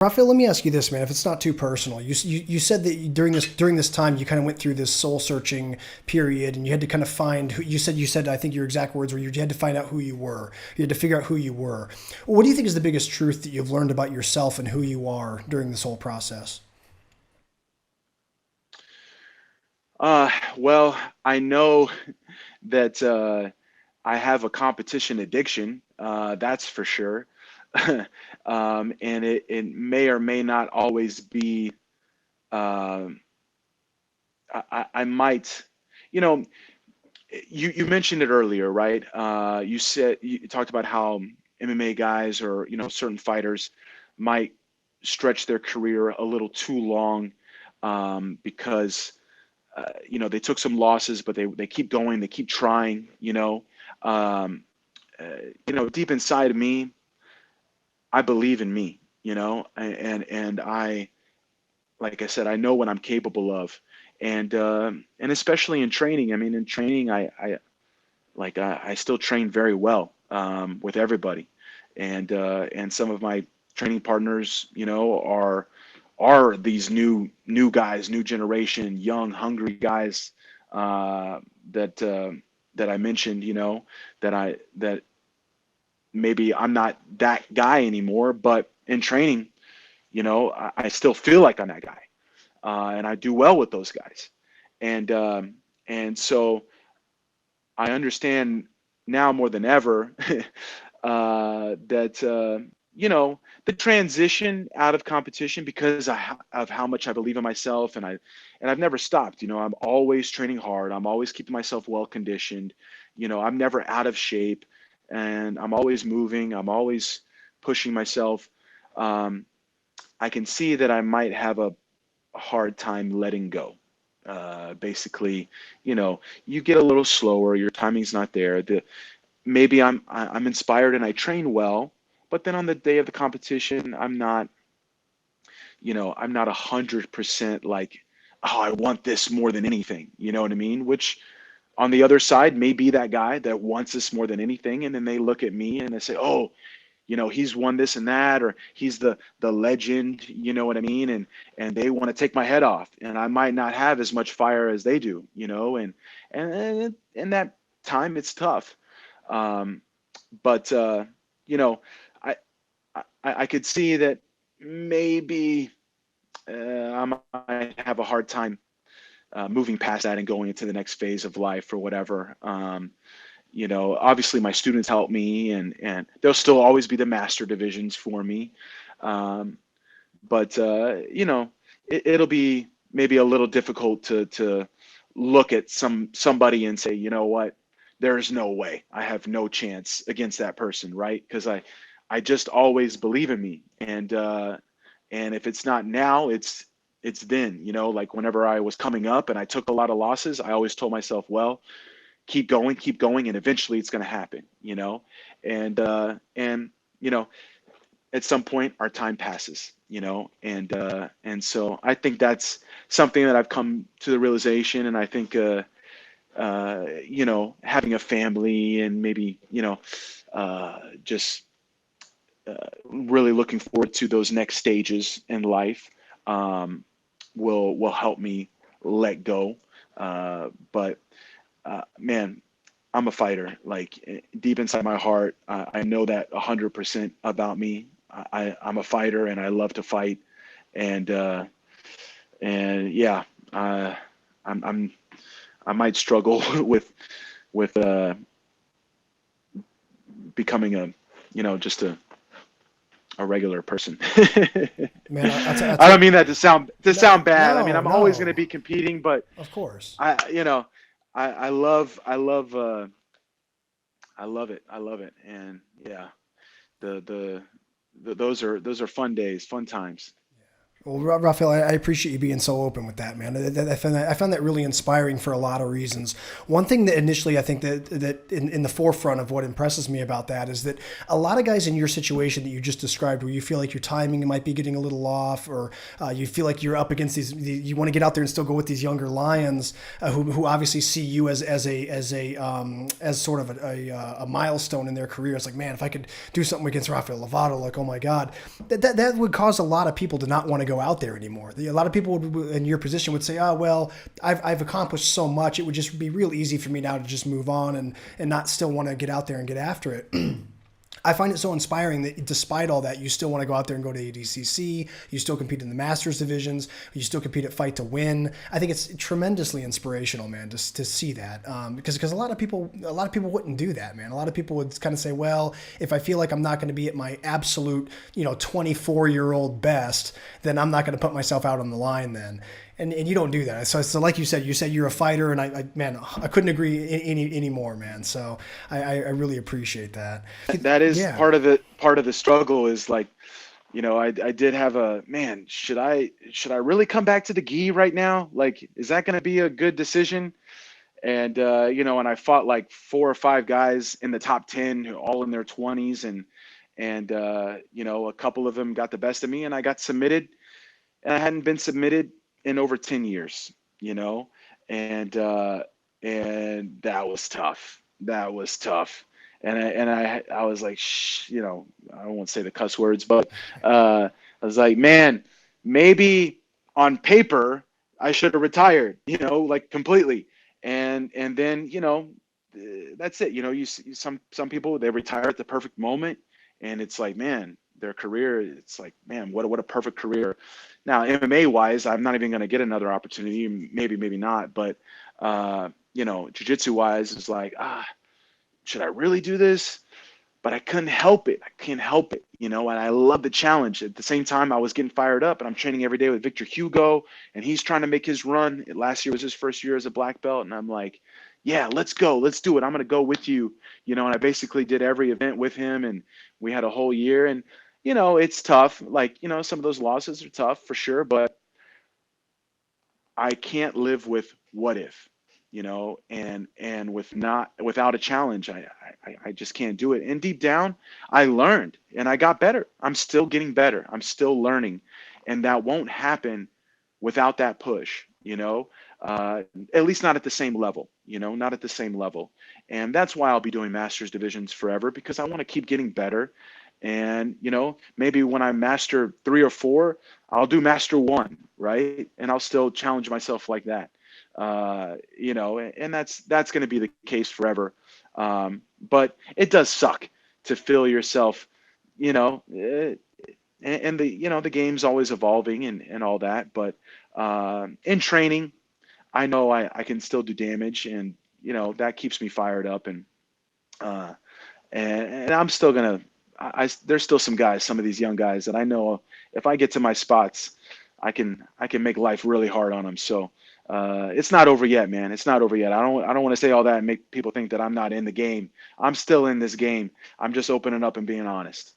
Rafael, let me ask you this, man. If it's not too personal, you said that during this time you kind of went through this soul searching period, and you had to kind of find who you said I think your exact words were you had to find out who you were. You had to figure out who you were. What do you think is the biggest truth that you've learned about yourself and who you are during this whole process? Well, I know that I have a competition addiction, that's for sure. And it may or may not always be, um, I might, you know, you mentioned it earlier, right? You talked about how MMA guys or, certain fighters might stretch their career a little too long, because they took some losses, but they keep going, they keep trying, um, uh, deep inside of me, I believe in me, and like I said, I know what I'm capable of, and especially in training. I mean, in training, I still train very well, with everybody, and some of my training partners, are these new guys, new generation, young, hungry guys, uh, that that I mentioned, that maybe I'm not that guy anymore, but in training, I still feel like I'm that guy, and I do well with those guys, and so I understand now more than ever, that the transition out of competition, because of how much I believe in myself, and I've never stopped. I'm always training hard. I'm always keeping myself well conditioned. I'm never out of shape, and I'm always moving. I'm always pushing myself. Um, I can see that I might have a hard time letting go. Basically, you get a little slower. Your timing's not there. Maybe I'm inspired and I train well, but then on the day of the competition, I'm not 100% like, oh, I want this more than anything. You know what I mean? Which on the other side may be that guy that wants this more than anything, and then they look at me and they say, oh, he's won this and that, or he's the legend. You know what I mean? And they want to take my head off, and I might not have as much fire as they do. And that time it's tough. Um, but you know, I, I could see that maybe I might have a hard time moving past that and going into the next phase of life or whatever. Obviously my students help me, and there'll still always be the master divisions for me. Um, but it'll be maybe a little difficult to look at somebody and say, you know what, there's no way, I have no chance against that person, right? Because I just always believe in me, and if it's not now, it's then. Like whenever I was coming up and I took a lot of losses, I always told myself, well, keep going, and eventually it's going to happen. And at some point our time passes, and so I think that's something that I've come to the realization. And I think having a family, and maybe just really looking forward to those next stages in life, um, will help me let go. But man, I'm a fighter. Like deep inside my heart, I know that 100% about me. I'm a fighter, and I love to fight. And yeah, uh, I'm I might struggle with becoming just a regular person. Man, I don't mean that to sound bad. I mean, no, I'm always going to no, be competing, but of course. I love it. I love it. And yeah, the those are fun days, fun times. Well, Rafael, I appreciate you being so open with that, man. I found that really inspiring for a lot of reasons. One thing that initially I think that in the forefront of what impresses me about that is that a lot of guys in your situation that you just described, where you feel like your timing might be getting a little off, or you feel like you're up against you want to get out there and still go with these younger lions who obviously see you as sort of a milestone in their career. It's like, man, if I could do something against Rafael Lovato, like, oh my God, that would cause a lot of people to not want to go out there anymore. A lot of people in your position would say, oh, well, I've accomplished so much. It would just be real easy for me now to just move on and not still want to get out there and get after it. I find it so inspiring that despite all that, you still want to go out there and go to ADCC. You still compete in the Masters divisions. You still compete at Fight to Win. I think it's tremendously inspirational, man, to see that. Because a lot of people wouldn't do that, man. A lot of people would kind of say, well, if I feel like I'm not going to be at my absolute, 24-year-old best, then I'm not going to put myself out on the line then. And you don't do that. So like you said you're a fighter, and I couldn't agree any more, man. So I really appreciate that. That is part of the struggle is like, I did have should I really come back to the gi right now? Like, is that going to be a good decision? And, and I fought like 4 or 5 guys in the top 10 who all in their 20s, and a couple of them got the best of me, and I got submitted, and I hadn't been submitted in over 10 years, and that was tough. That was tough. And I was like, I won't say the cuss words, but I was like, man, maybe on paper I should have retired, like completely. And then, that's it. You see some people, they retire at the perfect moment, and it's like, man, their career, it's like, man, what a perfect career. Now, MMA wise, I'm not even going to get another opportunity, maybe not, but jiu-jitsu wise, it's like, should I really do this? But I couldn't help it. I can't help it, and I love the challenge. At the same time, I was getting fired up, and I'm training every day with Victor Hugo, and he's trying to make his run. Last year was his first year as a black belt, and I'm like, yeah, let's go. Let's do it. I'm going to go with you, and I basically did every event with him, and we had a whole year. And, it's tough. Like, some of those losses are tough for sure, but I can't live with what if, and without a challenge, I just can't do it. And deep down, I learned and I got better. I'm still getting better. I'm still learning, and that won't happen without that push, at least not at the same level, not at the same level. And that's why I'll be doing Masters divisions forever, because I want to keep getting better. And, maybe when I master 3 or 4, I'll do master 1, right? And I'll still challenge myself like that. And that's going to be the case forever. But it does suck to feel yourself, and the game's always evolving and all that. But in training, I know I can still do damage, and, that keeps me fired up. And I'm still going to, there's still some of these young guys that I know if I get to my spots, I can make life really hard on them. So it's not over yet, man. It's not over yet. I don't want to say all that and make people think that I'm not in the game. I'm still in this game. I'm just opening up and being honest.